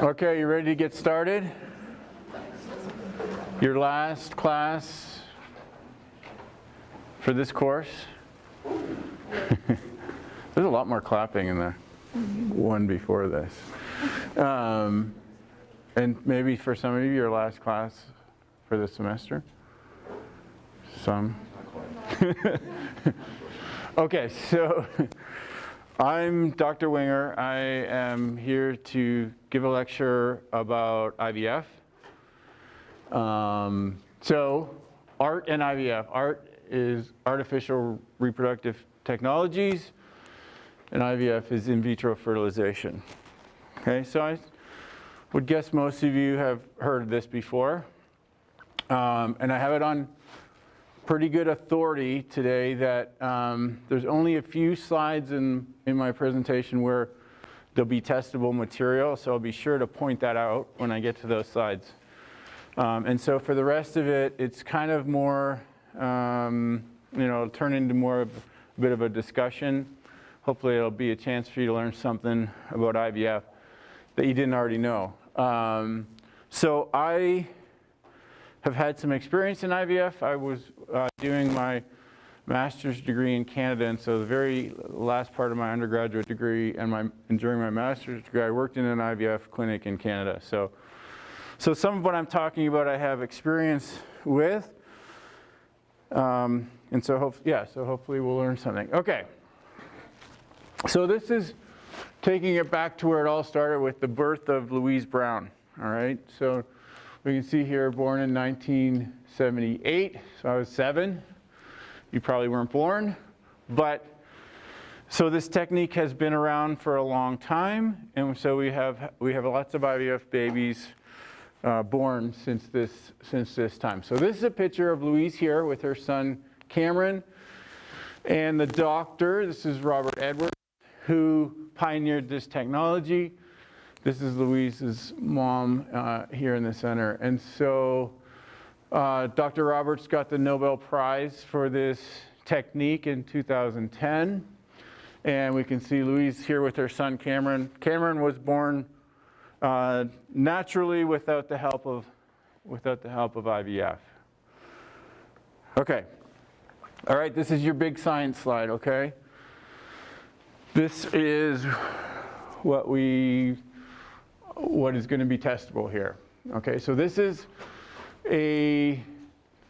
Okay, you ready to get started? Your last class for this course. There's a lot more clapping in the one before this. And maybe for some of you, your last class for the semester. Some. Okay, so I'm Dr. Winger. I am here to give a lecture about IVF. So ART and IVF. ART is artificial reproductive technologies, and IVF is in vitro fertilization. Okay, so I would guess most of you have heard of this before. And I have it on pretty good authority today that there's only a few slides in my presentation where there'll be testable material, so I'll be sure to point that out when I get to those slides. And so for the rest of it, it's kind of more, it'll turn into more of a bit of a discussion. Hopefully it'll be a chance for you to learn something about IVF that you didn't already know. So I have had some experience in IVF. I was doing my master's degree in Canada, and so the very last part of my undergraduate degree and during my master's degree, I worked in an IVF clinic in Canada. So some of what I'm talking about I have experience with, and so hopefully we'll learn something. Okay, so this is taking it back to where it all started with the birth of Louise Brown. All right, so we can see here, born in 1978, so I was 7. You probably weren't born, but so this technique has been around for a long time, and so we have lots of IVF babies born since this time. So this is a picture of Louise here with her son Cameron, and the doctor. This is Robert Edwards, who pioneered this technology. This is Louise's mom here in the center. And so Dr. Roberts got the Nobel Prize for this technique in 2010. And we can see Louise here with her son Cameron. Cameron was born naturally without the help of IVF. Okay. All right, this is your big science slide, okay? This is what is going to be testable here. Okay, so this is a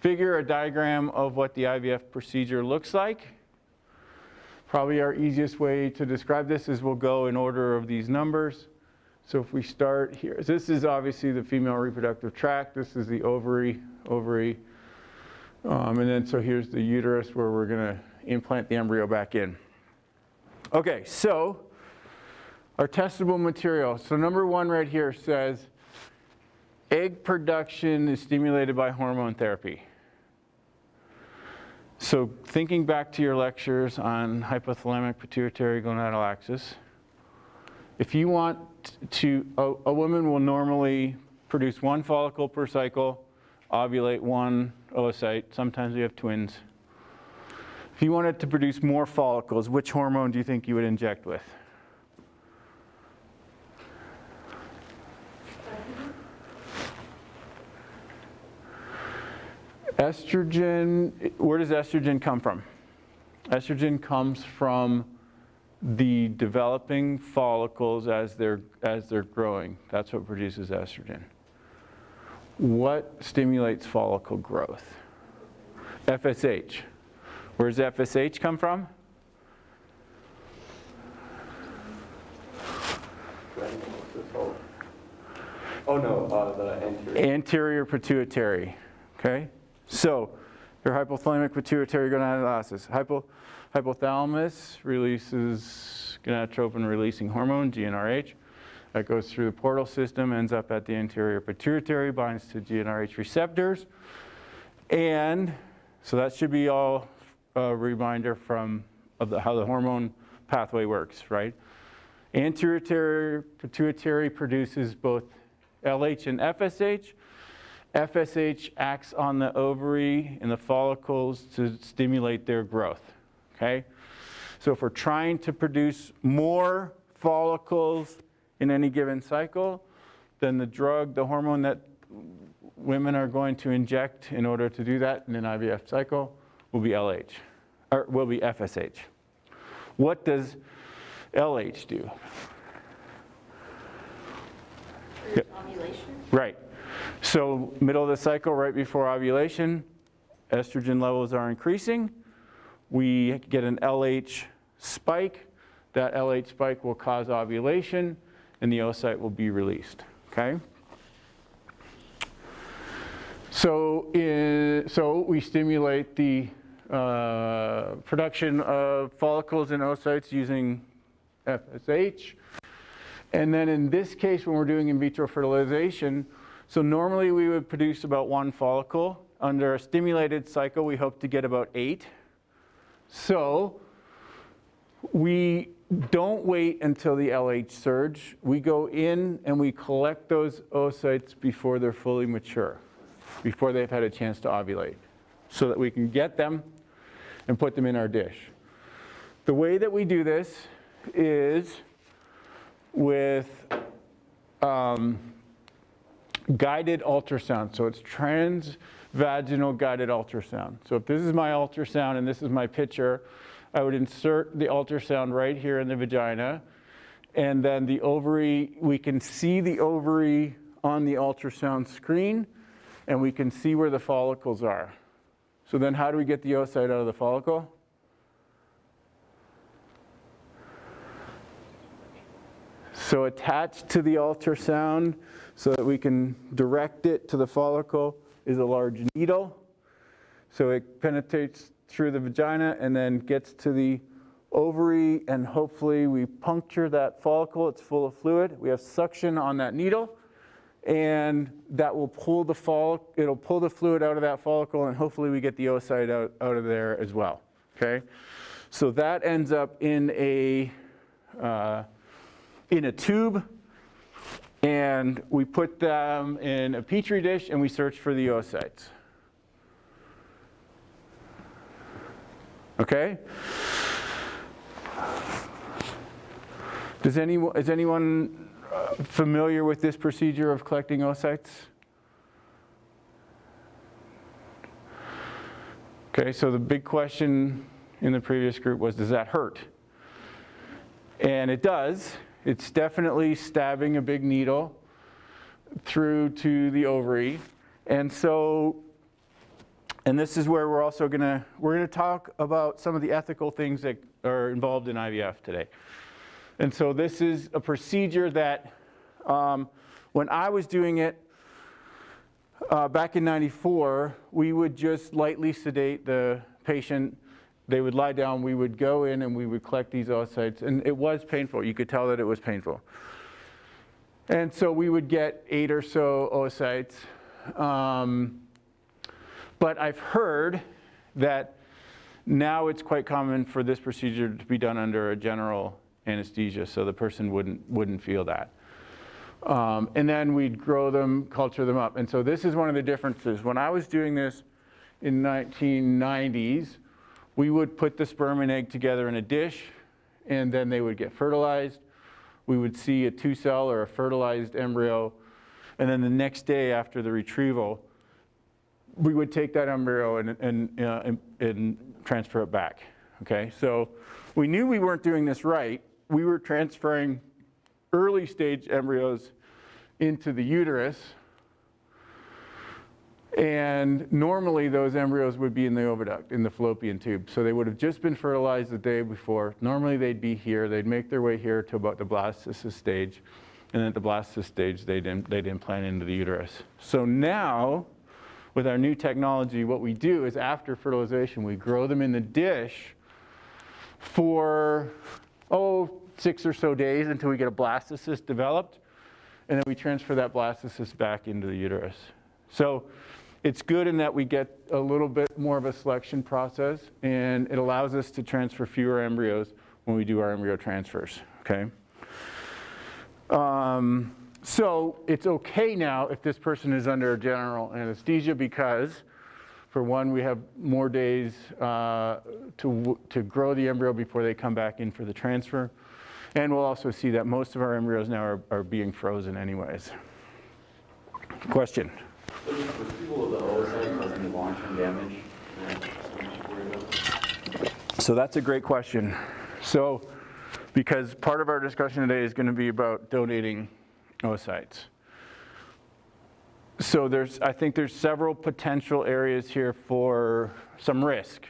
diagram of what the IVF procedure looks like. Probably our easiest way to describe this is we'll go in order of these numbers. So if we start here, this is obviously the female reproductive tract. This is the ovary. And then so here's the uterus where we're going to implant the embryo back in. Okay, so our testable material. So number 1 right here says egg production is stimulated by hormone therapy. So thinking back to your lectures on hypothalamic pituitary gonadal axis, if you want to, a woman will normally produce 1 follicle per cycle, ovulate 1 oocyte. Sometimes we have twins. If you wanted to produce more follicles, which hormone do you think you would inject with? Estrogen, where does estrogen come from? Estrogen comes from the developing follicles as they're growing. That's what produces estrogen. What stimulates follicle growth? FSH. Where does FSH come from? Oh no, the anterior. Anterior pituitary. Okay? So, your hypothalamic pituitary gonadal axis. Hypothalamus releases gonadotropin-releasing hormone, GnRH. That goes through the portal system, ends up at the anterior pituitary, binds to GnRH receptors. And so that should be all a reminder of how the hormone pathway works, right? Anterior pituitary produces both LH and FSH. FSH acts on the ovary and the follicles to stimulate their growth, okay? So if we're trying to produce more follicles in any given cycle, then the drug, the hormone that women are going to inject in order to do that in an IVF cycle will be LH, or will be FSH. What does LH do? Ovulation? Right. So middle of the cycle, right before ovulation, estrogen levels are increasing. We get an LH spike. That LH spike will cause ovulation, and the oocyte will be released. Okay? So we stimulate the production of follicles and oocytes using FSH. And then in this case, when we're doing in vitro fertilization, so normally we would produce about 1 follicle. Under a stimulated cycle, we hope to get about 8. So we don't wait until the LH surge. We go in and we collect those oocytes before they're fully mature, before they've had a chance to ovulate, so that we can get them and put them in our dish. The way that we do this is with guided ultrasound. So it's transvaginal guided ultrasound. So if this is my ultrasound and this is my picture, I would insert the ultrasound right here in the vagina, and then the ovary, we can see the ovary on the ultrasound screen, and we can see where the follicles are. So then how do we get the oocyte out of the follicle? So attached to the ultrasound so that we can direct it to the follicle is a large needle. So it penetrates through the vagina and then gets to the ovary, and hopefully we puncture that follicle. It's full of fluid. We have suction on that needle, and that will pull the it'll pull the fluid out of that follicle, and hopefully we get the oocyte out of there as well. Okay? So that ends up in a tube, and we put them in a petri dish and we search for the oocytes. Okay? Is anyone familiar with this procedure of collecting oocytes? Okay, so the big question in the previous group was, does that hurt? And it does. It's definitely stabbing a big needle through to the ovary. And so, and this is where we're also gonna talk about some of the ethical things that are involved in IVF today. And so this is a procedure that when I was doing it back in '94, we would just lightly sedate the patient. They would lie down, we would go in and we would collect these oocytes, and it was painful. You could tell that it was painful. And so we would get 8 or so oocytes. But I've heard that now it's quite common for this procedure to be done under a general anesthesia, so the person wouldn't feel that. And then we'd grow them, culture them up. And so this is one of the differences. When I was doing this in 1990s, we would put the sperm and egg together in a dish, and then they would get fertilized. We would see a 2-cell or a fertilized embryo, and then the next day after the retrieval, we would take that embryo and transfer it back. Okay, so we knew we weren't doing this right. We were transferring early stage embryos into the uterus, and normally those embryos would be in the oviduct, in the fallopian tube. So they would have just been fertilized the day before. Normally they'd be here. They'd make their way here to about the blastocyst stage, and then at the blastocyst stage they'd implant into the uterus. So now, with our new technology, what we do is after fertilization, we grow them in the dish for 6 or so days until we get a blastocyst developed, and then we transfer that blastocyst back into the uterus. So it's good in that we get a little bit more of a selection process, and it allows us to transfer fewer embryos when we do our embryo transfers, okay? So it's okay now if this person is under general anesthesia, because For one, we have more days to grow the embryo before they come back in for the transfer. And we'll also see that most of our embryos now are being frozen anyways. Question? For people with the oocyte causing long-term damage, something you should worry about? So that's a great question. So, because part of our discussion today is going to be about donating oocytes. So I think there's several potential areas here for some risk.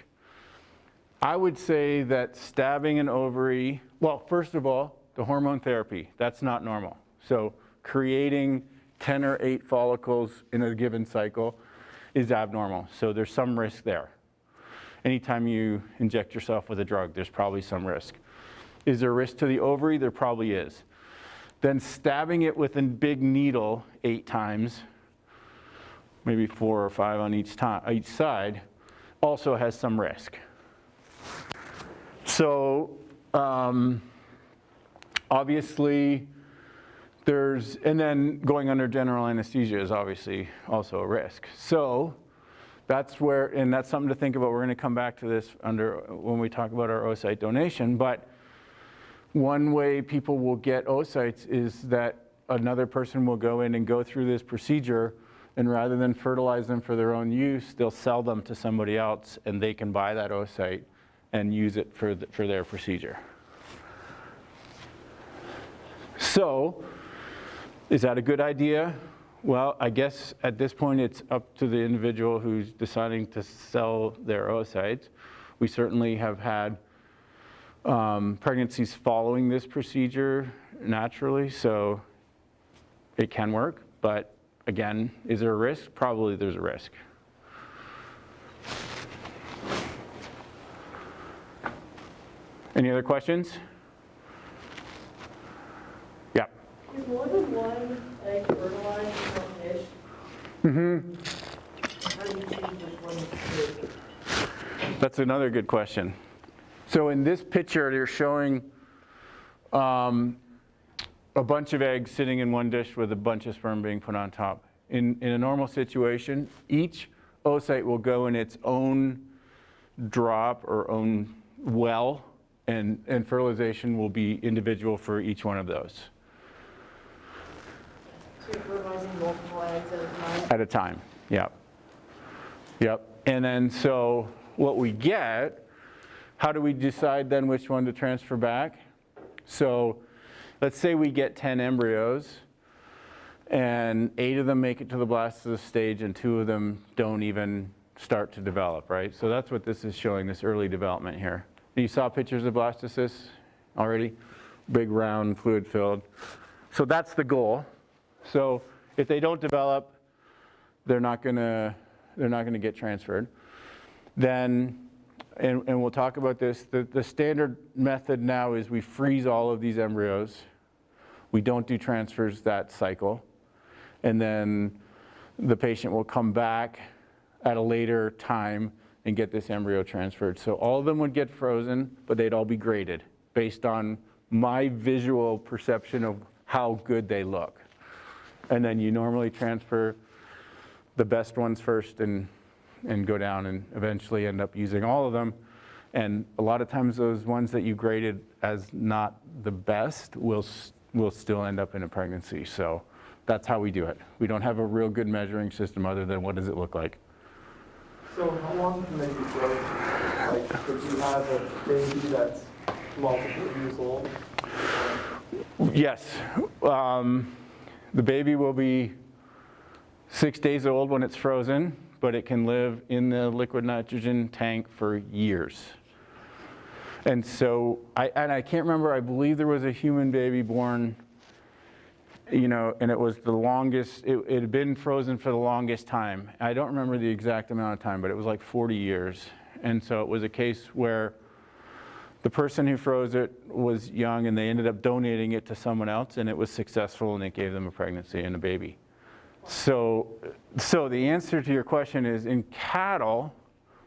I would say that stabbing an ovary, well, first of all, the hormone therapy, that's not normal. So creating 10 or 8 follicles in a given cycle is abnormal. So there's some risk there. Anytime you inject yourself with a drug, there's probably some risk. Is there risk to the ovary? There probably is. Then stabbing it with a big needle 8 times, maybe 4 or 5 on each side, also has some risk. So obviously and then going under general anesthesia is obviously also a risk. So that's where, and that's something to think about. We're going to come back to this when we talk about our oocyte donation. But one way people will get oocytes is that another person will go in and go through this procedure, and rather than fertilize them for their own use, they'll sell them to somebody else, and they can buy that oocyte and use it for their procedure. So, is that a good idea? Well, I guess at this point it's up to the individual who's deciding to sell their oocytes. We certainly have had pregnancies following this procedure naturally, so it can work. But again, is there a risk? Probably there's a risk. Any other questions? Yeah. Is more than one egg fertilized in one dish? How do you choose which one to take? That's another good question. So in this picture, they're showing a bunch of eggs sitting in one dish with a bunch of sperm being put on top. In a normal situation, each oocyte will go in its own drop or own well, and fertilization will be individual for each one of those. So you're fertilizing multiple eggs at a time? At a time, yep. Yep, and then so what we get, how do we decide then which one to transfer back? So let's say we get 10 embryos, and 8 of them make it to the blastocyst stage, and 2 of them don't even start to develop, right? So that's what this is showing, this early development here. You saw pictures of blastocysts already? Big, round, fluid-filled. So that's the goal. So if they don't develop, they're not gonna get transferred. Then, and we'll talk about this, the standard method now is we freeze all of these embryos. We don't do transfers that cycle. And then the patient will come back at a later time and get this embryo transferred. So all of them would get frozen, but they'd all be graded based on my visual perception of how good they look. And then you normally transfer the best ones first and go down and eventually end up using all of them. And a lot of times those ones that you graded as not the best will still end up in a pregnancy. So that's how we do it. We don't have a real good measuring system other than what does it look like. So how long can they be frozen? Like, if you have a baby that's multiple years old? Yes. The baby will be 6 days old when it's frozen, but it can live in the liquid nitrogen tank for years. And so, I can't remember, I believe there was a human baby born, and it was the longest, it had been frozen for the longest time. I don't remember the exact amount of time, but it was like 40 years. And so it was a case where the person who froze it was young and they ended up donating it to someone else, and it was successful, and it gave them a pregnancy and a baby. So the answer to your question is, in cattle,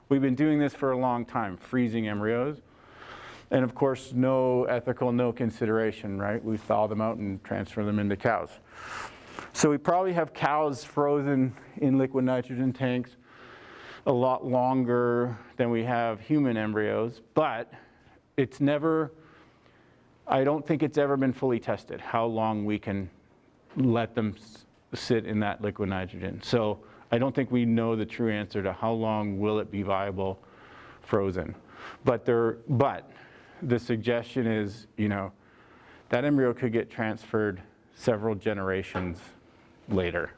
we've been doing this for a long time, freezing embryos. And of course, no ethical, no consideration, right? We thaw them out and transfer them into cows. So we probably have cows frozen in liquid nitrogen tanks a lot longer than we have human embryos, but it's never, I don't think it's ever been fully tested how long we can let them sit in that liquid nitrogen. So I don't think we know the true answer to how long will it be viable frozen. But the suggestion is, that embryo could get transferred several generations later.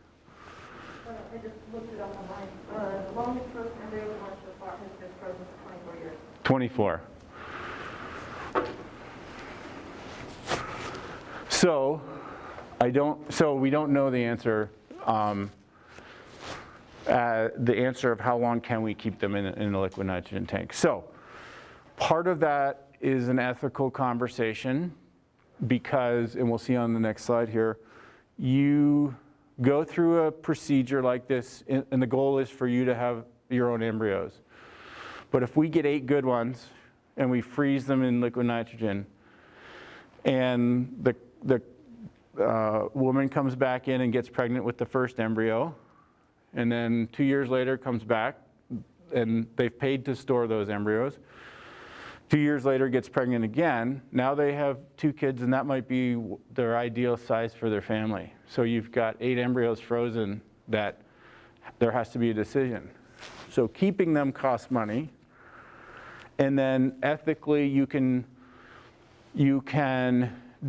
I just looked it up online. The longest frozen embryo launched so far has been frozen for 24 years. 24. So we don't know the answer of how long can we keep them in a liquid nitrogen tank. So part of that is an ethical conversation because, and we'll see on the next slide here, you go through a procedure like this, and the goal is for you to have your own embryos. But if we get 8 good ones and we freeze them in liquid nitrogen, and the woman comes back in and gets pregnant with the first embryo, and then 2 years later comes back, and they've paid to store those embryos. 2 years later gets pregnant again. Now they have 2 kids, and that might be their ideal size for their family. So you've got 8 embryos frozen that there has to be a decision. So keeping them costs money. And then ethically, you can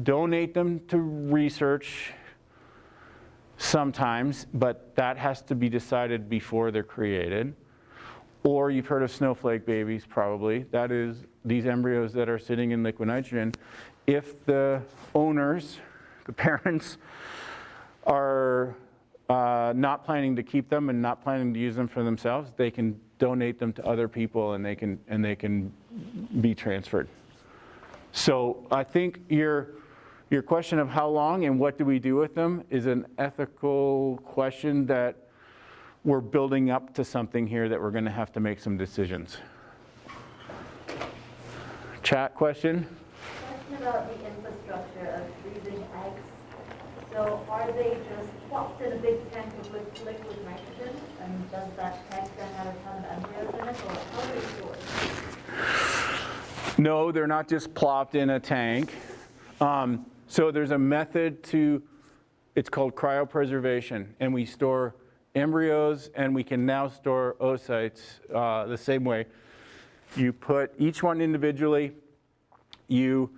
donate them to research sometimes, but that has to be decided before they're created. Or you've heard of snowflake babies, probably. That is these embryos that are sitting in liquid nitrogen. If the owners, the parents, are not planning to keep them and not planning to use them for themselves, they can donate them to other people, and they can be transferred. So I think your question of how long and what do we do with them is an ethical question that we're building up to something here that we're going to have to make some decisions. Chat question? Question about the infrastructure of freezing eggs. So are they just plopped in a big tank of liquid nitrogen? And does that tank then have a ton of embryos in it, or how are they stored? No, they're not just plopped in a tank. So there's a method it's called cryopreservation, and we store embryos, and we can now store oocytes the same way. You put each one individually, you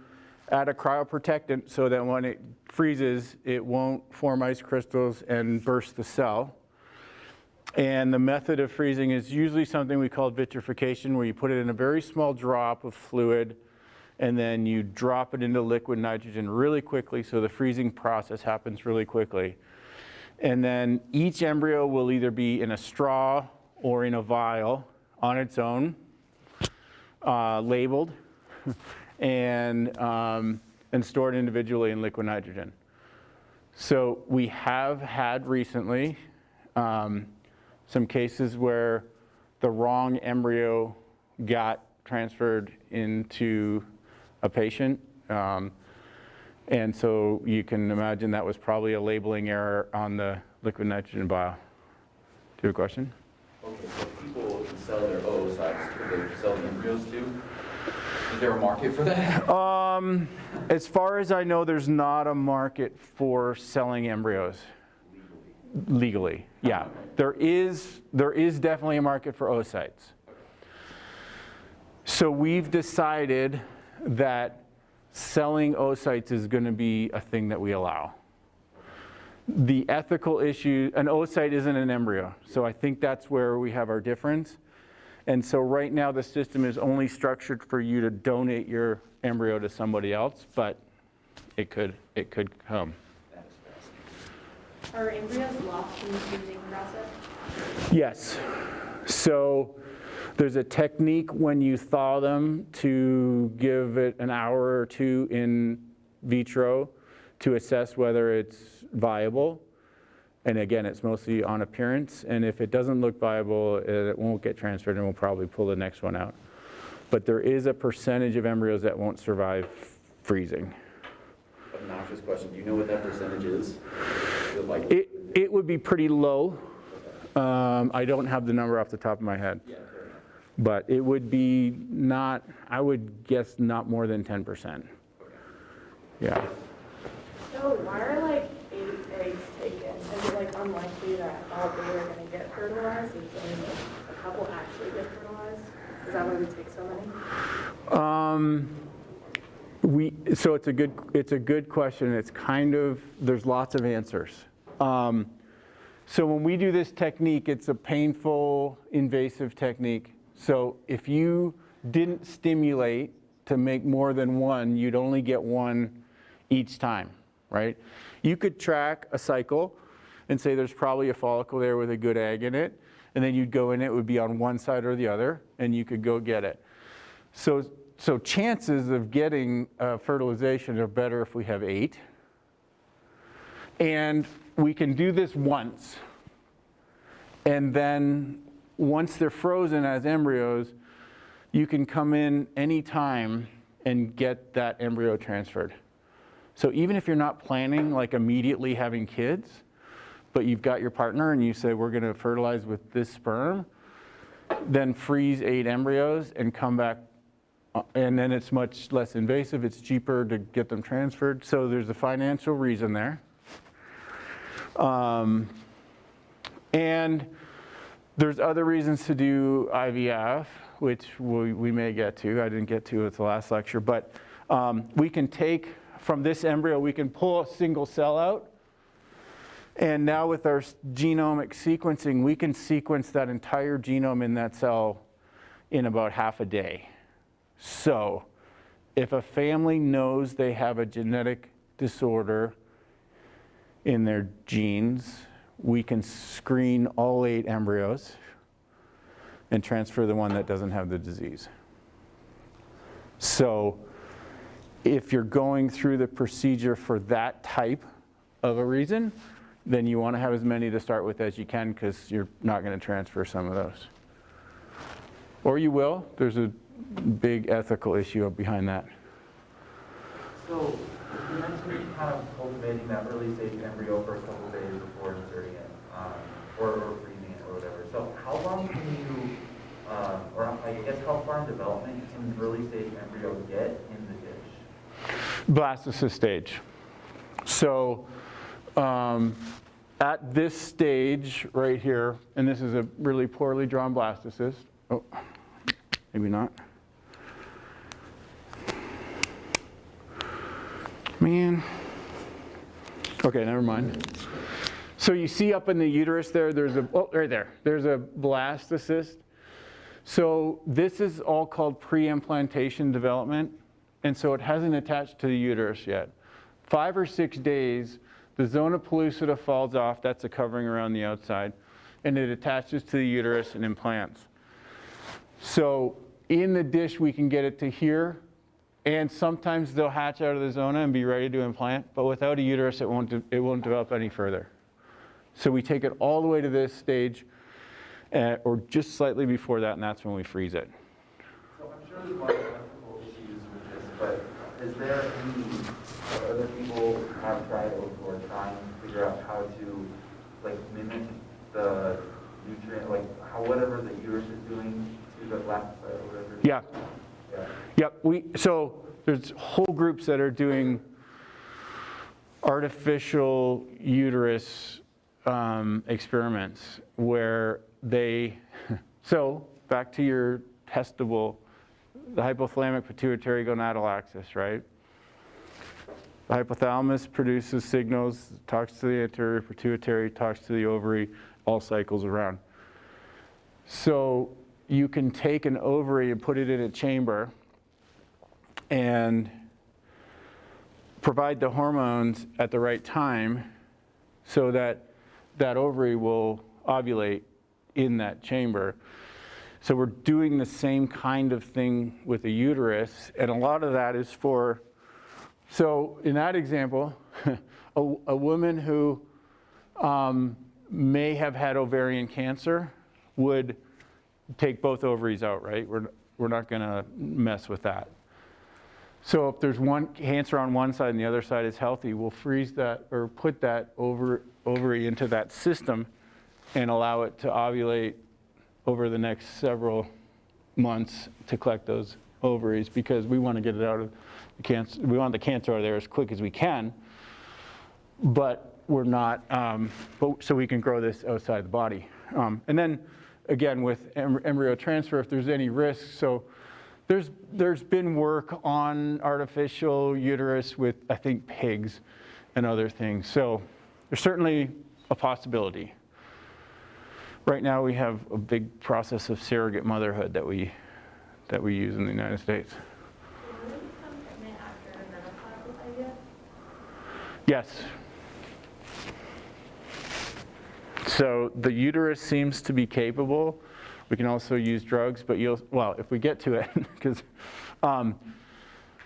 add a cryoprotectant so that when it freezes, it won't form ice crystals and burst the cell. And the method of freezing is usually something we call vitrification, where you put it in a very small drop of fluid, and then you drop it into liquid nitrogen really quickly, so the freezing process happens really quickly. And then each embryo will either be in a straw or in a vial on its own, labeled, and stored individually in liquid nitrogen. So we have had recently some cases where the wrong embryo got transferred into a patient. And so you can imagine that was probably a labeling error on the liquid nitrogen vial. Do you have a question? Okay, so people can sell their oocytes, could they sell the embryos too? Is there a market for that? As far as I know, there's not a market for selling embryos. Legally, yeah. There is definitely a market for oocytes. So we've decided that selling oocytes is going to be a thing that we allow. The ethical issue, an oocyte isn't an embryo, so I think that's where we have our difference. And so right now the system is only structured for you to donate your embryo to somebody else, but it could come. Are embryos lost in the freezing process? Yes. So there's a technique when you thaw them to give it an hour or 2 in vitro to assess whether it's viable. And again, it's mostly on appearance. And if it doesn't look viable, it won't get transferred, and we'll probably pull the next one out. But there is a percentage of embryos that won't survive freezing. Obnoxious question. Do you know what that percentage is? Is it like It would be pretty low. I don't have the number off the top of my head, Yeah, fair enough. but it would be not, I would guess not more than 10%. Yeah. So why are like 8 eggs taken? Is it like unlikely that all 8 are gonna get fertilized? Is only like a couple actually get fertilized? Is that why we take so many? So it's a good question. It's kind of, there's lots of answers. So when we do this technique, it's a painful, invasive technique. So if you didn't stimulate to make more than one, you'd only get one each time, right? You could track a cycle and say there's probably a follicle there with a good egg in it, and then you'd go in, it would be on one side or the other, and you could go get it. So chances of getting fertilization are better if we have 8. And we can do this once. And then once they're frozen as embryos, you can come in anytime and get that embryo transferred. So even if you're not planning like immediately having kids, but you've got your partner and you say, we're gonna fertilize with this sperm, then freeze 8 embryos and come back, and then it's much less invasive, it's cheaper to get them transferred. So there's a financial reason there. And there's other reasons to do IVF, which we may get to. I didn't get to at the last lecture, but we can take from this embryo, we can pull a single cell out. And now with our genomic sequencing, we can sequence that entire genome in that cell in about half a day. So if a family knows they have a genetic disorder in their genes, we can screen all 8 embryos and transfer the one that doesn't have the disease. So if you're going through the procedure for that type of a reason, then you want to have as many to start with as you can, because you're not going to transfer some of those. Or you will. There's a big ethical issue behind that. So you mentioned kind of cultivating that early stage embryo for a couple days before inserting it, or freezing it or whatever. So how long can you, or I guess how far in development can an early stage embryo get in the dish? Blastocyst stage. So at this stage right here, and this is a really poorly drawn blastocyst. Oh, maybe not. Man. Okay, never mind. So you see up in the uterus there, there's a, oh, right there, there's a blastocyst. So this is all called pre-implantation development, and so it hasn't attached to the uterus yet. 5 or 6 days, the zona pellucida falls off, that's a covering around the outside, and it attaches to the uterus and implants. So in the dish, we can get it to here, and sometimes they'll hatch out of the zona and be ready to implant, but without a uterus, it won't develop any further. So we take it all the way to this stage, or just slightly before that, and that's when we freeze it. So I'm sure there's a lot of ethical issues with this, but is there any other people who have tried or trying to figure out how to like mimic the nutrient, like how whatever the uterus is doing to the blastocyst or whatever? Yeah. Yeah. Yep. So there's whole groups that are doing artificial uterus experiments where they, so back to your testable, the hypothalamic pituitary gonadal axis, right? The hypothalamus produces signals, talks to the anterior pituitary, talks to the ovary, all cycles around. So you can take an ovary and put it in a chamber and provide the hormones at the right time so that that ovary will ovulate in that chamber. So we're doing the same kind of thing with a uterus, and a lot of that is for, so in that example, a woman who may have had ovarian cancer would take both ovaries out, right? We're not gonna mess with that. So if there's one cancer on one side and the other side is healthy, we'll freeze that or put that ovary into that system and allow it to ovulate over the next several months to collect those ovaries, because we want to get it out of the cancer. We want the cancer out of there as quick as we can, but we're not, so we can grow this outside the body. And then again, with embryo transfer, if there's any risk, so there's been work on artificial uterus with, I think, pigs and other things. So there's certainly a possibility. Right now we have a big process of surrogate motherhood that we use in the United States. Will they become pregnant after menopause with IVF? Yes. So the uterus seems to be capable. We can also use drugs, but well, if we get to it, because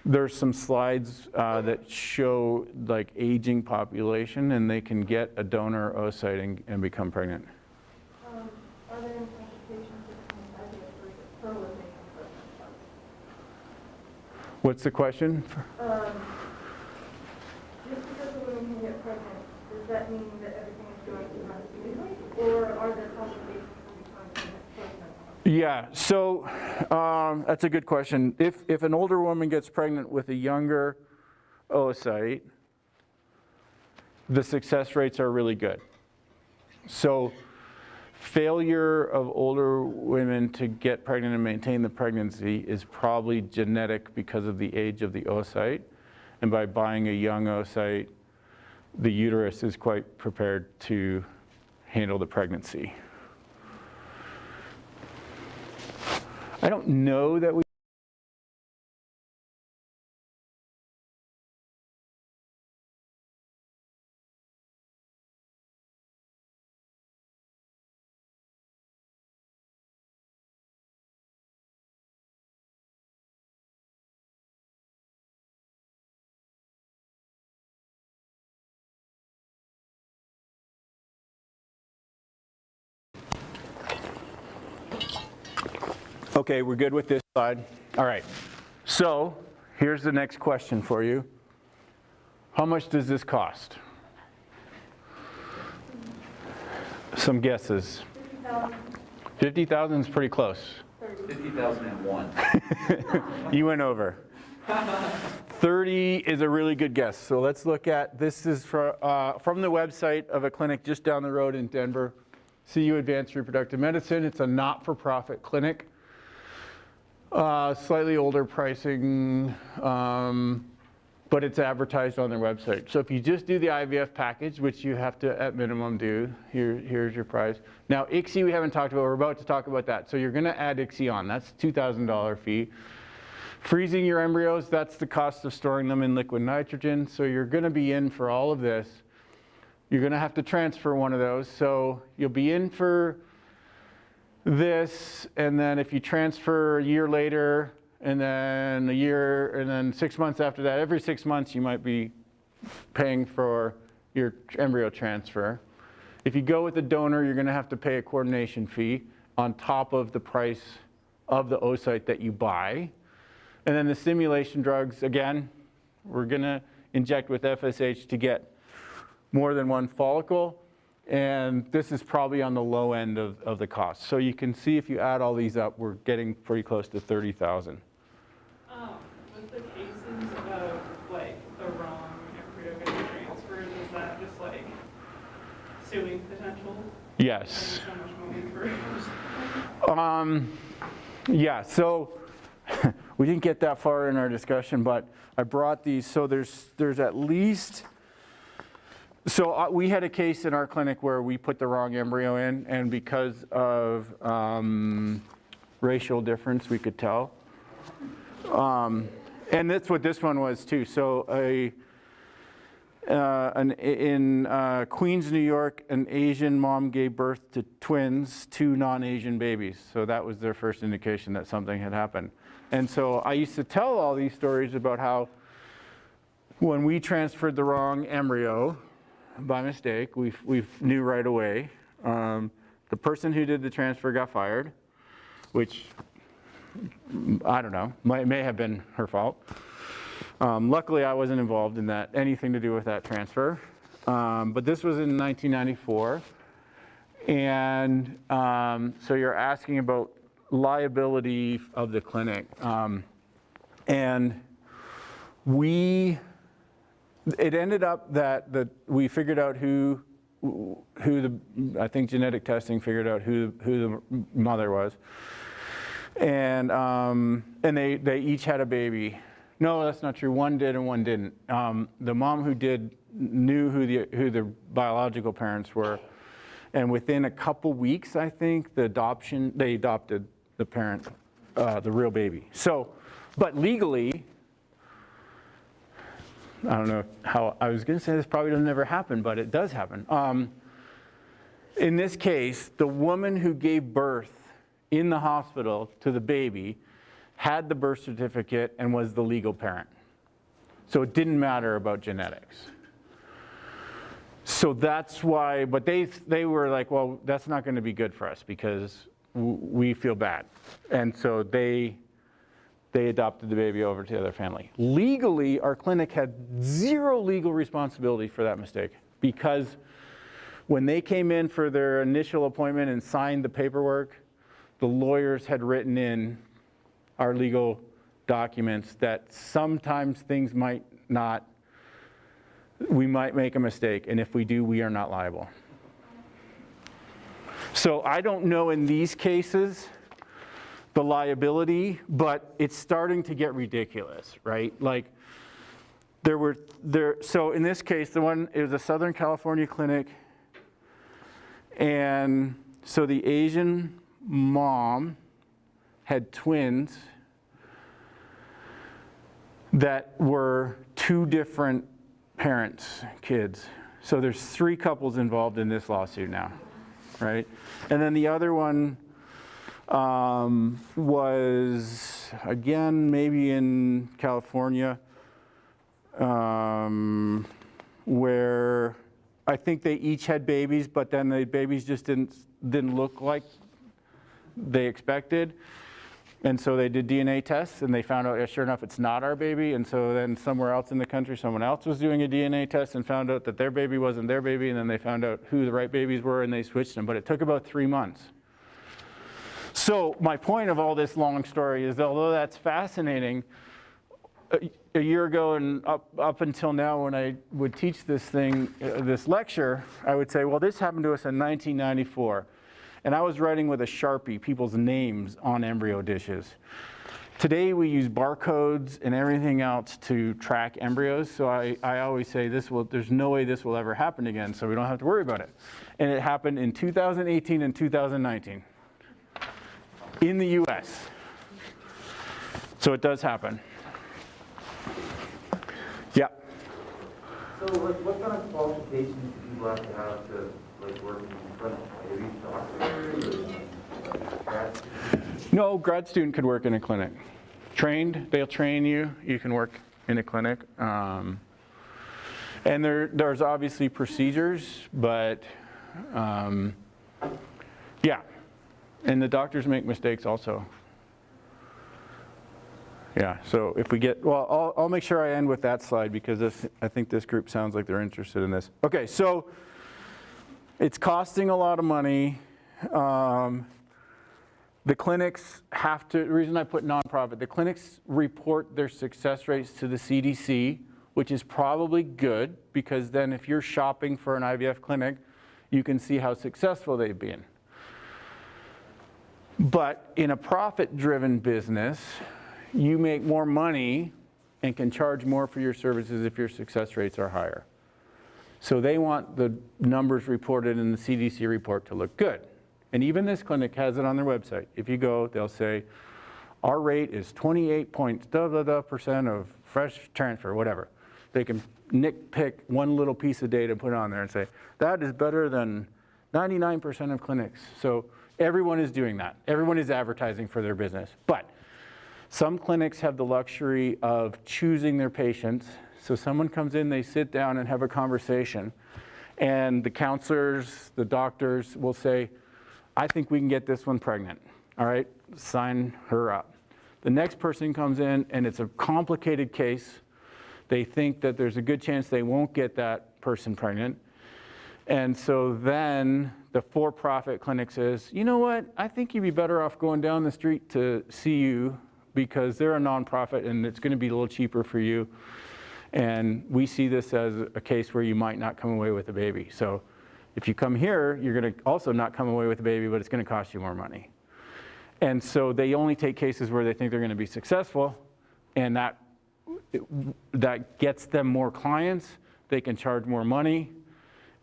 there's some slides that show like aging population, and they can get a donor oocyte and become pregnant. Are there any complications with IVF versus fertilization pregnant? What's the question? Just because a woman can get pregnant, does that mean that everything is going to run smoothly? Or are there complications from becoming pregnant? Yeah, so that's a good question. If an older woman gets pregnant with a younger oocyte, the success rates are really good. So failure of older women to get pregnant and maintain the pregnancy is probably genetic because of the age of the oocyte. And by buying a young oocyte, the uterus is quite prepared to handle the pregnancy. I don't know that we Okay, we're good with this slide? All right. So here's the next question for you. How much does this cost? Some guesses. 50,000 is pretty close. 50,001. You went over. 30 is a really good guess. So let's look at, this is from the website of a clinic just down the road in Denver, CSU Advanced Reproductive Medicine. It's a not-for-profit clinic. Slightly older pricing, but it's advertised on their website. So if you just do the IVF package, which you have to at minimum do, here's your price. Now ICSI we haven't talked about, we're about to talk about that. So you're gonna add ICSI on, that's $2,000 fee. Freezing your embryos, that's the cost of storing them in liquid nitrogen. So you're gonna be in for all of this. You're gonna have to transfer one of those. So you'll be in for this, and then if you transfer a year later, and then a year, and then 6 months after that, every 6 months you might be paying for your embryo transfer. If you go with a donor, you're gonna have to pay a coordination fee on top of the price of the oocyte that you buy. And then the stimulation drugs, again, we're gonna inject with FSH to get more than one follicle. And this is probably on the low end of the cost. So you can see if you add all these up, we're getting pretty close to 30,000. With the cases of like the wrong embryo getting transferred, is that just like suing potential? Yes. So much money for Yeah, so we didn't get that far in our discussion, but I brought these. So there's at least, so we had a case in our clinic where we put the wrong embryo in, and because of racial difference, we could tell. And that's what this one was too. So in Queens, New York, an Asian mom gave birth to twins, 2 non-Asian babies. So that was their first indication that something had happened. And so I used to tell all these stories about how when we transferred the wrong embryo by mistake, we knew right away. The person who did the transfer got fired, which I don't know, may have been her fault. Luckily, I wasn't involved in that, anything to do with that transfer. But this was in 1994. And so you're asking about liability of the clinic. And it ended up that we figured out I think genetic testing figured out who the mother was. And they each had a baby. No, that's not true. One did and one didn't. The mom who did knew who the biological parents were. And within a couple weeks, I think, they adopted the parent, the real baby. So, but legally, I don't know how, I was going to say this probably doesn't ever happen, but it does happen. In this case, the woman who gave birth in the hospital to the baby had the birth certificate and was the legal parent. So it didn't matter about genetics. So that's why, but they were like, well, that's not going to be good for us because we feel bad. And so they adopted the baby over to the other family. Legally, our clinic had zero legal responsibility for that mistake because when they came in for their initial appointment and signed the paperwork, the lawyers had written in our legal documents that sometimes things might not, we might make a mistake, and if we do, we are not liable. So I don't know in these cases the liability, but it's starting to get ridiculous, right? Like so in this case, it was a Southern California clinic, and so the Asian mom had twins that were two different parents, kids. So there's 3 couples involved in this lawsuit now, right? And then the other one was, again, maybe in California, where I think they each had babies, but then the babies just didn't look like they expected. And so they did DNA tests, and they found out, yeah, sure enough, it's not our baby. And so then somewhere else in the country, someone else was doing a DNA test and found out that their baby wasn't their baby, and then they found out who the right babies were, and they switched them. But it took about 3 months. So my point of all this long story is, although that's fascinating, a year ago and up until now, when I would teach this lecture, I would say, well, this happened to us in 1994. And I was writing with a Sharpie people's names on embryo dishes. Today we use barcodes and everything else to track embryos, so I always say there's no way this will ever happen again, so we don't have to worry about it. And it happened in 2018 and 2019 in the US. So it does happen. Yeah. So what kind of qualifications do people have to work in clinic? Maybe doctors? No, grad student could work in a clinic. They'll train you. You can work in a clinic. And there's obviously procedures, but yeah. And the doctors make mistakes also. Yeah, so if we get, well, I'll make sure I end with that slide because I think this group sounds like they're interested in this. Okay, so it's costing a lot of money. The clinics have to, the reason I put nonprofit, the clinics report their success rates to the CDC, which is probably good because then if you're shopping for an IVF clinic, you can see how successful they've been. But in a profit-driven business, you make more money and can charge more for your services if your success rates are higher. So they want the numbers reported in the CDC report to look good. And even this clinic has it on their website. If you go, they'll say, our rate is 28% of fresh transfer, whatever. They can nitpick one little piece of data, put it on there and say, that is better than 99% of clinics. So everyone is doing that. Everyone is advertising for their business. But some clinics have the luxury of choosing their patients. So someone comes in, they sit down and have a conversation. And the counselors, the doctors will say, I think we can get this one pregnant. All right, sign her up. The next person comes in and it's a complicated case. They think that there's a good chance they won't get that person pregnant. And so then the for-profit clinic says, you know what, I think you'd be better off going down the street to CU because they're a nonprofit and it's going to be a little cheaper for you. And we see this as a case where you might not come away with a baby. So if you come here, you're going to also not come away with a baby, but it's going to cost you more money. And so they only take cases where they think they're going to be successful, and that gets them more clients. They can charge more money,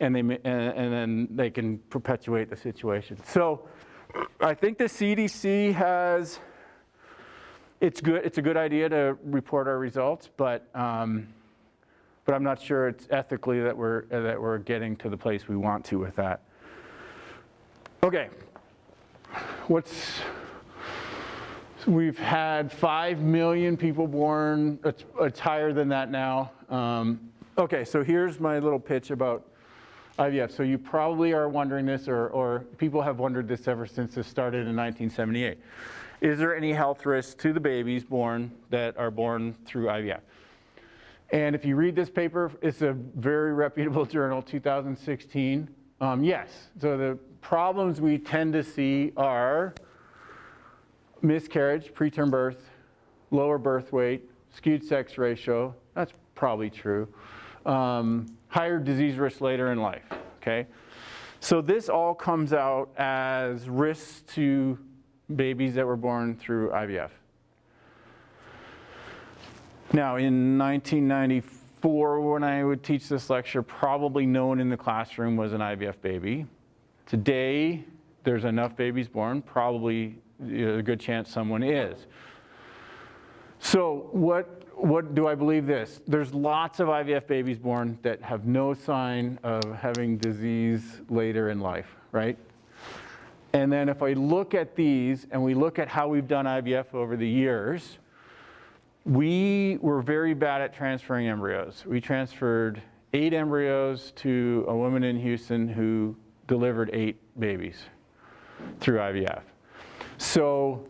and then they can perpetuate the situation. So I think the CDC has, it's a good idea to report our results, but I'm not sure it's ethically that we're getting to the place we want to with that. Okay, we've had 5 million people born. It's higher than that now. Okay, so here's my little pitch about IVF. So you probably are wondering this, or people have wondered this ever since this started in 1978. Is there any health risks to the babies born that are born through IVF? And if you read this paper, it's a very reputable journal, 2016. Yes, so the problems we tend to see are miscarriage, preterm birth, lower birth weight, skewed sex ratio, that's probably true. Higher disease risk later in life, okay? So this all comes out as risks to babies that were born through IVF. Now, in 1994, when I would teach this lecture, probably no one in the classroom was an IVF baby. Today, there's enough babies born, probably a good chance someone is. So what do I believe this? There's lots of IVF babies born that have no sign of having disease later in life, right? And then if I look at these and we look at how we've done IVF over the years, we were very bad at transferring embryos. We transferred 8 embryos to a woman in Houston who delivered 8 babies through IVF. So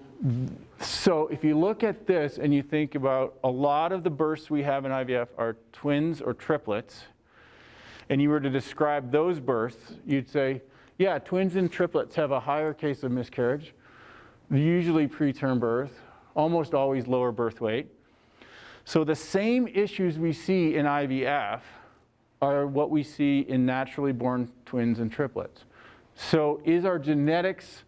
if you look at this and you think about a lot of the births we have in IVF are twins or triplets, and you were to describe those births, you'd say, yeah, twins and triplets have a higher case of miscarriage, usually preterm birth, almost always lower birth weight. So the same issues we see in IVF are what we see in naturally born twins and triplets. So is our genetics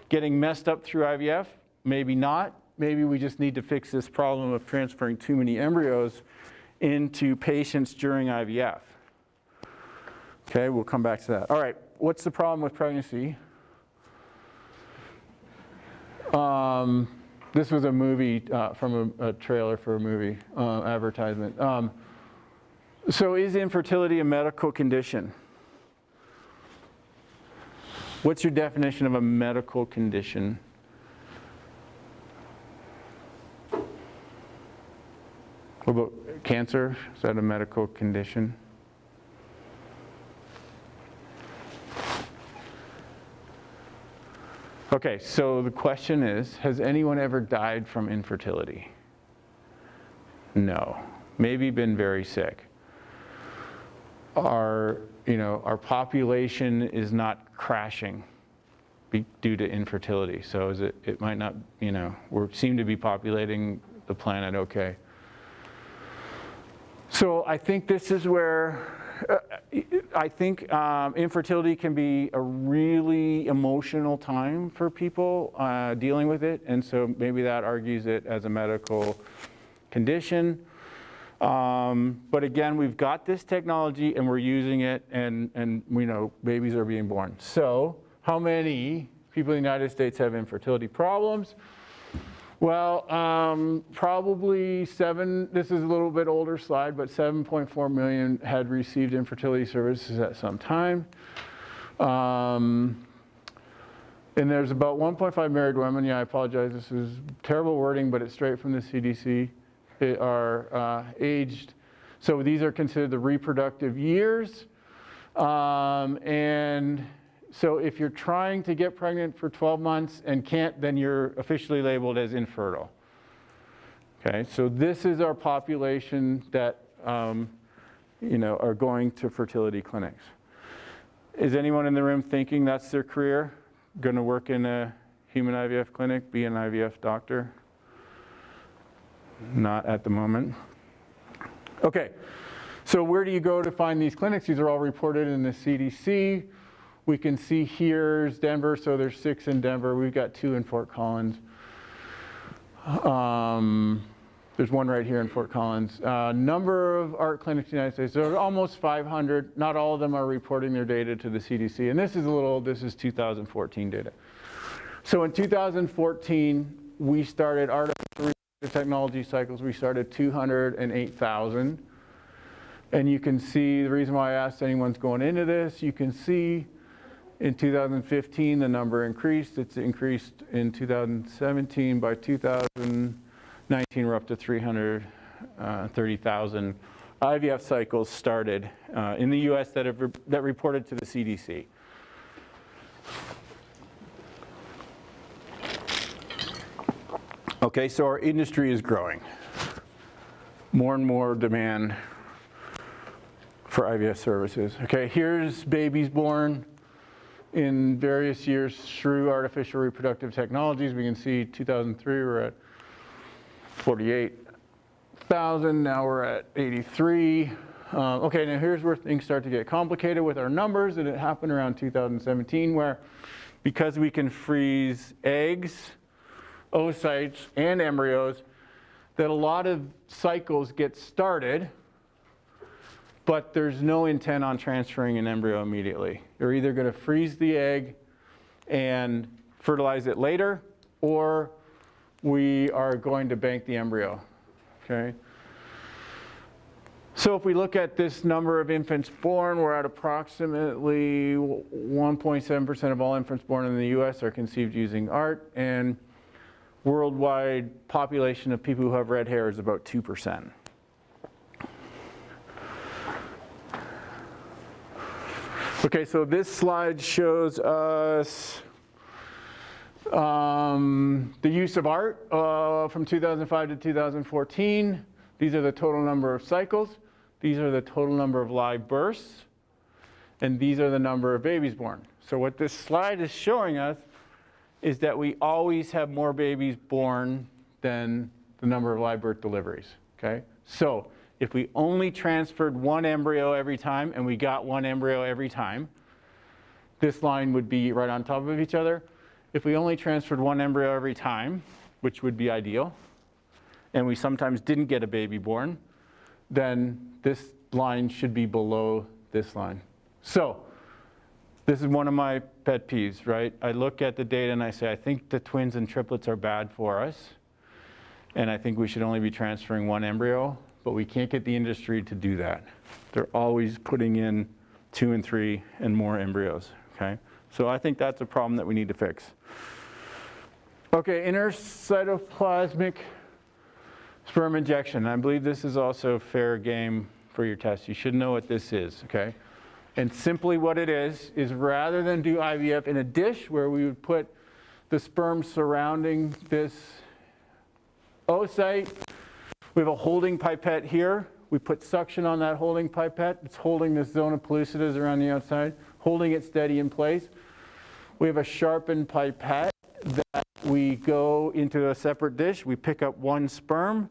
getting messed up through IVF? Maybe not. Maybe we just need to fix this problem of transferring too many embryos into patients during IVF. Okay, we'll come back to that. All right, what's the problem with pregnancy? This was a movie from a trailer for a movie advertisement. So is infertility a medical condition? What's your definition of a medical condition? What about cancer? Is that a medical condition? Okay, so the question is, has anyone ever died from infertility? No. Maybe been very sick. Our population is not crashing due to infertility. So it might not, we seem to be populating the planet okay. So I think this is where I think infertility can be a really emotional time for people dealing with it, and so maybe that argues it as a medical condition. But again, we've got this technology and we're using it, and we know babies are being born. So how many people in the United States have infertility problems? Well, probably 7, this is a little bit older slide, but 7.4 million had received infertility services at some time. And there's about 1.5 married women. Yeah, I apologize, this is terrible wording, but it's straight from the CDC. They are aged, so these are considered the reproductive years. And so if you're trying to get pregnant for 12 months and can't, then you're officially labeled as infertile. Okay, so this is our population that are going to fertility clinics. Is anyone in the room thinking that's their career? Going to work in a human IVF clinic, be an IVF doctor? Not at the moment. Okay, so where do you go to find these clinics? These are all reported in the CDC. We can see here's Denver, so there's 6 in Denver. We've got 2 in Fort Collins. There's 1 right here in Fort Collins. Number of ART clinics in the United States, so almost 500. Not all of them are reporting their data to the CDC. And this is a little, this is 2014 data. So in 2014, we started artificial technology cycles. We started 208,000. And you can see, the reason why I asked anyone's going into this, you can see in 2015, the number increased. It's increased in 2017. By 2019, we're up to 330,000 IVF cycles started in the US that reported to the CDC. Okay, so our industry is growing. More and more demand for IVF services. Okay, here's babies born in various years through artificial reproductive technologies. We can see 2003 we're at 48,000, now we're at 83. Okay, now here's where things start to get complicated with our numbers, and it happened around 2017 where, because we can freeze eggs, oocytes, and embryos, that a lot of cycles get started, but there's no intent on transferring an embryo immediately. You're either going to freeze the egg and fertilize it later, or we are going to bank the embryo, okay? So if we look at this number of infants born, we're at approximately 1.7% of all infants born in the US are conceived using ART, and worldwide population of people who have red hair is about 2%. Okay, so this slide shows us the use of ART from 2005 to 2014. These are the total number of cycles. These are the total number of live births. And these are the number of babies born. So what this slide is showing us is that we always have more babies born than the number of live birth deliveries, okay? So if we only transferred 1 embryo every time and we got 1 embryo every time, this line would be right on top of each other. If we only transferred 1 embryo every time, which would be ideal, and we sometimes didn't get a baby born, then this line should be below this line. So this is one of my pet peeves, right? I look at the data and I say, I think the twins and triplets are bad for us, and I think we should only be transferring 1 embryo, but we can't get the industry to do that. They're always putting in 2 and 3 and more embryos, okay? So I think that's a problem that we need to fix. Okay, intracytoplasmic sperm injection. I believe this is also fair game for your test. You should know what this is, okay? And simply what it is rather than do IVF in a dish where we would put the sperm surrounding this oocyte, we have a holding pipette here. We put suction on that holding pipette. It's holding this zona pellucidus around the outside, holding it steady in place. We have a sharpened pipette that we go into a separate dish. We pick up 1 sperm.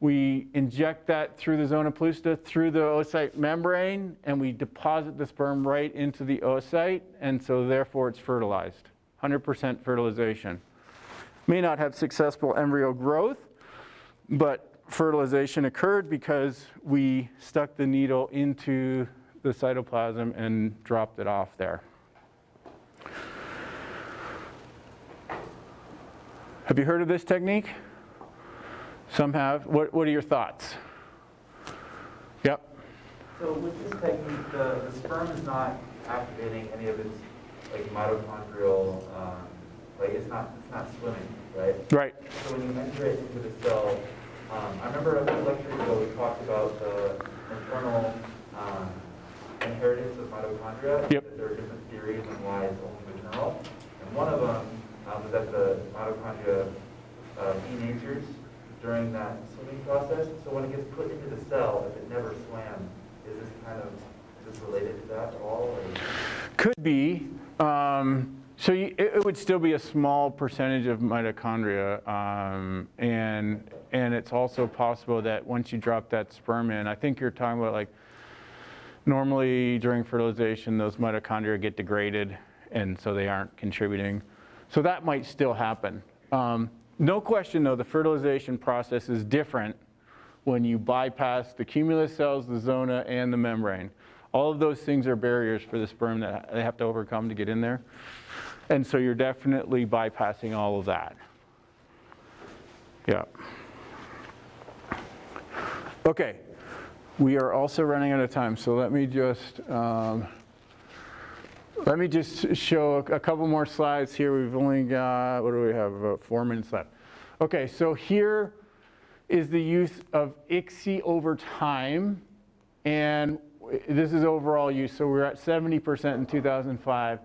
We inject that through the zona pellucida, through the oocyte membrane, and we deposit the sperm right into the oocyte, and so therefore it's fertilized. 100% fertilization. May not have successful embryo growth, but fertilization occurred because we stuck the needle into the cytoplasm and dropped it off there. Have you heard of this technique? Some have. What are your thoughts? Yep. So with this technique, the sperm is not activating any of its like mitochondrial, like it's not swimming, right? Right. So when you enter it into the cell, I remember a few lectures ago we talked about the internal inheritance of mitochondria. Yep. That there are different theories on why it's only maternal. And one of them was that the mitochondria denatures during that swimming process. So when it gets put into the cell, if it never swam, is this kind of this related to that at all? Or? Could be. So it would still be a small percentage of mitochondria, and it's also possible that once you drop that sperm in, I think you're talking about like normally during fertilization those mitochondria get degraded, and so they aren't contributing. So that might still happen. No question though, the fertilization process is different when you bypass the cumulus cells, the zona, and the membrane. All of those things are barriers for the sperm that they have to overcome to get in there. And so you're definitely bypassing all of that. Yeah. Okay, we are also running out of time, so let me just show a couple more slides here. We've only got, what do we have, about 4 minutes left. Okay, so here is the use of ICSI over time, and this is overall use. So we're at 70% in 2005.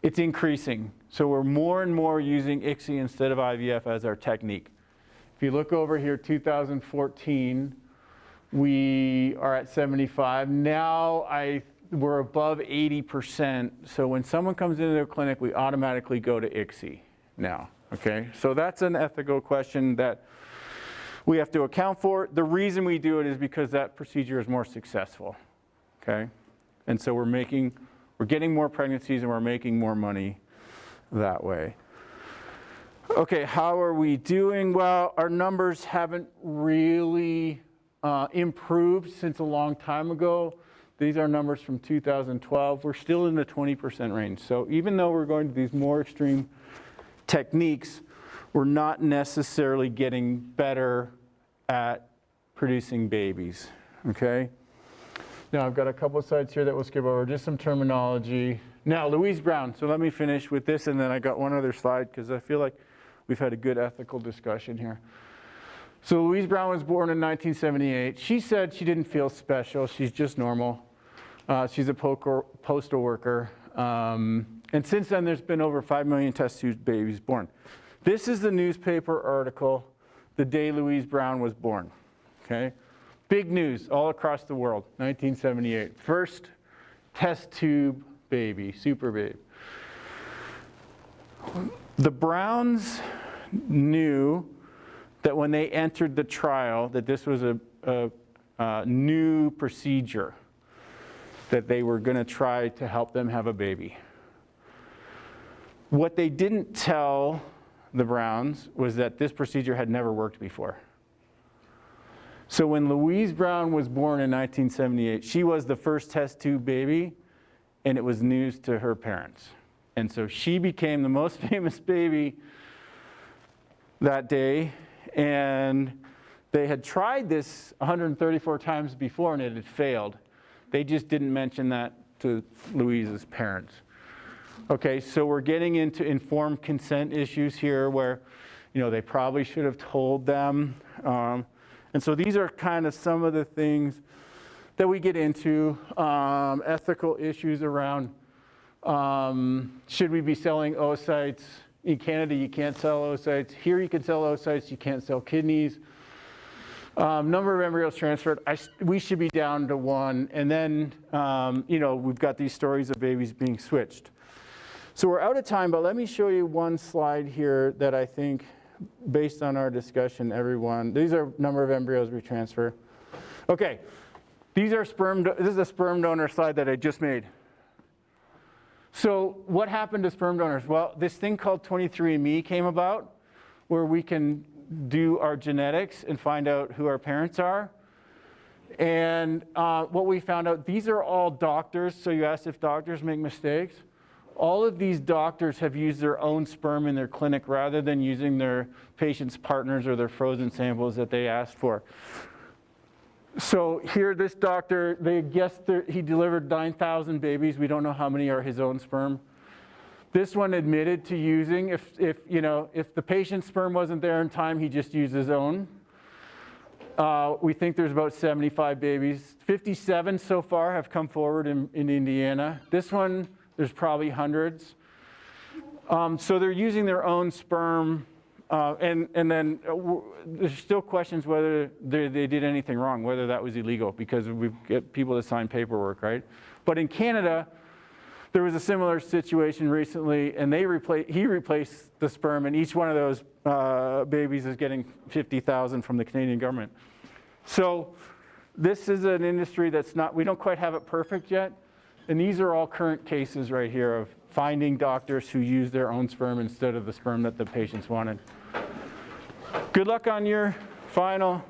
It's increasing. So we're more and more using ICSI instead of IVF as our technique. If you look over here, 2014, we are at 75. Now we're above 80%. So when someone comes into their clinic, we automatically go to ICSI now. Okay, so that's an ethical question that we have to account for. The reason we do it is because that procedure is more successful. Okay, and so we're getting more pregnancies and we're making more money that way. Okay, how are we doing? Well, our numbers haven't really improved since a long time ago. These are numbers from 2012. We're still in the 20% range. So even though we're going to these more extreme techniques, we're not necessarily getting better at producing babies, okay? Now I've got a couple of slides here that we'll skip over, just some terminology. Now Louise Brown, so let me finish with this and then I got one other slide because I feel like we've had a good ethical discussion here. So Louise Brown was born in 1978. She said she didn't feel special, she's just normal. She's a postal worker. And since then there's been over 5 million test tube babies born. This is the newspaper article the day Louise Brown was born, okay? Big news all across the world, 1978. First test tube baby, super babe. The Browns knew that when they entered the trial that this was a new procedure that they were going to try to help them have a baby. What they didn't tell the Browns was that this procedure had never worked before. So when Louise Brown was born in 1978, she was the first test tube baby, and it was news to her parents. And so she became the most famous baby that day, and they had tried this 134 times before, and it had failed. They just didn't mention that to Louise's parents. Okay, so we're getting into informed consent issues here where, they probably should have told them. And so these are kind of some of the things that we get into. Ethical issues around, should we be selling oocytes? In Canada, you can't sell oocytes. Here you can sell oocytes, you can't sell kidneys. Number of embryos transferred, we should be down to 1. And then, we've got these stories of babies being switched. So we're out of time, but let me show you one slide here that I think, based on our discussion, these are number of embryos we transfer. Okay, this is a sperm donor slide that I just made. So what happened to sperm donors? Well, this thing called 23andMe came about, where we can do our genetics and find out who our parents are. And what we found out, these are all doctors, so you asked if doctors make mistakes. All of these doctors have used their own sperm in their clinic rather than using their patients' partners or their frozen samples that they asked for. So here, this doctor, they guessed he delivered 9,000 babies. We don't know how many are his own sperm. This one admitted to using, if the patient's sperm wasn't there in time, he just used his own. We think there's about 75 babies. 57 so far have come forward in Indiana. This one, there's probably hundreds. So they're using their own sperm And then there's still questions whether they did anything wrong, whether that was illegal, because we get people to sign paperwork, right? But in Canada, there was a similar situation recently, and he replaced the sperm, and each one of those babies is getting $50,000 from the Canadian government. So this is an industry that's not, we don't quite have it perfect yet. And these are all current cases right here of finding doctors who use their own sperm instead of the sperm that the patients wanted. Good luck on your final